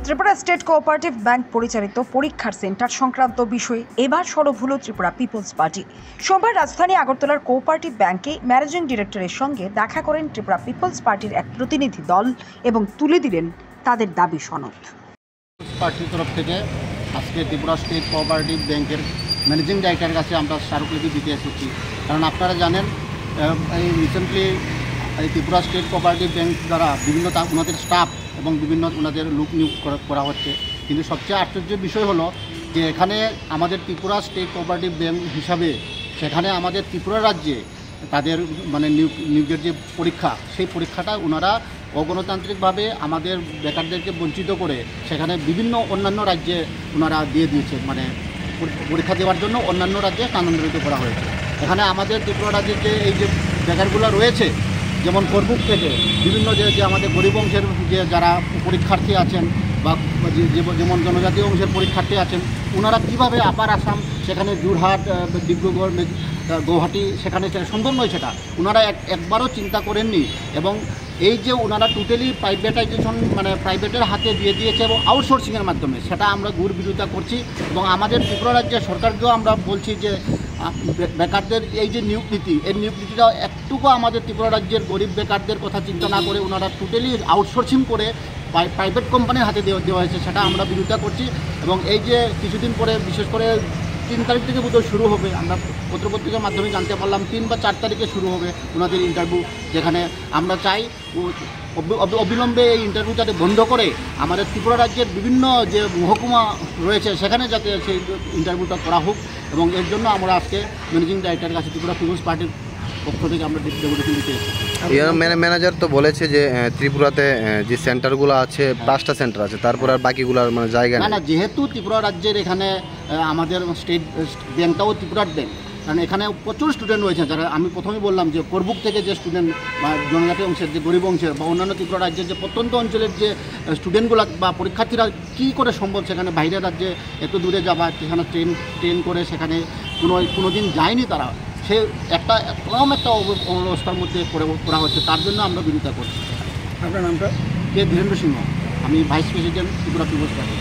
Tripura state cooperative bank পরিচালিত পরীক্ষার centre সংক্রান্ত বিষয়ে এবার সরব হল ত্রিপুরা পিপলস পার্টি। সোমবার রাজধানী আগরতলার কোঅপারেটিভ ব্যাংকে ম্যানেজিং ডিরেক্টরের সঙ্গে দেখা করেন ত্রিপুরা পিপলস পার্টির এক প্রতিনিধি দল এবং তুলে দিলেন তাদের দাবি সনদ। পার্টির তরফ থেকে আজকে ত্রিপুরা স্টেট কোঅপারেটিভ ব্যাংকের ম্যানেজিং ডাইরেক্টরের কাছে আমরা স্মারকলিপি দিতে এসেছি। কারণ আপনারা জানেন এই রিসেন্টলি এই ত্রিপুরা স্টেট কোঅপারেটিভ ব্যাংক দ্বারা বিভিন্ন ওনাদের স্টাফ এবং বিভিন্ন ওনাদের লোক নিয়োগ করা হচ্ছে, কিন্তু সবচেয়ে আশ্চর্যের বিষয় হলো যে এখানে আমাদের ত্রিপুরা স্টেট কোঅপারেটিভ ব্যাংক হিসাবে সেখানে আমাদের ত্রিপুরা রাজ্যে তাদের নিয়োগের যে পরীক্ষা, সেই পরীক্ষাটা ওনারা অগণতান্ত্রিকভাবে আমাদের বেকারদেরকে বঞ্চিত করে সেখানে বিভিন্ন অন্যান্য রাজ্যে ওনারা দিয়ে দিয়েছে, মানে পরীক্ষা দেওয়ার জন্য অন্যান্য রাজ্যে স্থানান্তরিত করা হয়েছে। এখানে আমাদের ত্রিপুরা রাজ্যের যে এই যে বেকারগুলো রয়েছে, যেমন করবুক থেকে বিভিন্ন যে আমাদের গরিব অংশের যে যারা পরীক্ষার্থী আছেন বা যেমন জনজাতি অংশের পরীক্ষার্থী আছেন, ওনারা কীভাবে আপার আসাম, সেখানে যোরহাট, ডিব্রুগড়, গৌহাটি সেখানে সম্ভব নয়, সেটা ওনারা একবারও চিন্তা করেননি। এবং এই যে ওনারা টোটালি প্রাইভেটাইজেশন মানে প্রাইভেটের হাতে দিয়ে দিয়েছে এবং আউটসোর্সিংয়ের মাধ্যমে, সেটা আমরা ঘুর বিরোধিতা করছি। এবং আমাদের ত্রিপুরা রাজ্যের সরকারকেও আমরা বলছি যে বেকারদের এই যে নিয়োগ নীতি, এই নিয়োগ নীতিটা একটুকু আমাদের ত্রিপুরা রাজ্যের গরিব বেকারদের কথা চিন্তা না করে ওনারা টোটালি আউটসোর্সিং করে প্রাইভেট কোম্পানির হাতে দেওয়া হয়েছে, সেটা আমরা বিরোধিতা করছি। এবং এই যে কিছুদিন পরে বিশেষ করে 3 তারিখ থেকে বোধহয় শুরু হবে, আমরা পত্রপত্রিকার মাধ্যমে জানতে পারলাম 3 বা 4 তারিখে শুরু হবে ওনাদের ইন্টারভিউ, যেখানে আমরা চাই অবিলম্বে এই ইন্টারভিউ যাতে বন্ধ করে আমাদের ত্রিপুরা রাজ্যের বিভিন্ন যে মহকুমা রয়েছে সেখানে যাতে সেই ইন্টারভিউটা করা হোক। এবং এর জন্য আমরা আজকে ম্যানেজিং ডাইরেক্টরের কাছে ত্রিপুরা পিপলস পার্টির পক্ষ থেকে আমরা ডেপুটেশন দিতে এসেছি। ম্যানেজার তো বলেছে যে ত্রিপুরাতে যে সেন্টারগুলো আছে 5টা সেন্টার আছে, তারপর আর বাকিগুলোর মানে জায়গা না, যেহেতু ত্রিপুরা রাজ্যের এখানে আমাদের স্টেট ব্যাংকটাও ত্রিপুরার ব্যাংক, কারণ এখানে প্রচুর স্টুডেন্ট রয়েছে, যারা আমি প্রথমেই বললাম যে করবুক থেকে যে স্টুডেন্ট বা জনজাতি অংশের যে গরিব অংশের বা অন্যান্য ত্রিপুরা রাজ্যের যে প্রত্যন্ত অঞ্চলের যে স্টুডেন্টগুলো বা পরীক্ষার্থীরা কী করে সম্ভব সেখানে বাইরের রাজ্যে এত দূরে যাবা, সেখানে ট্রেন করে সেখানে কোনো দিন যায়নি তারা, সে একটা অবস্থার মধ্যে করা হচ্ছে, তার জন্য আমরা বিরোধিতা করছি। আপনার নামটা? কে ধীরেন্দ্র সিংহ, আমি vice president Tripura Peoples party.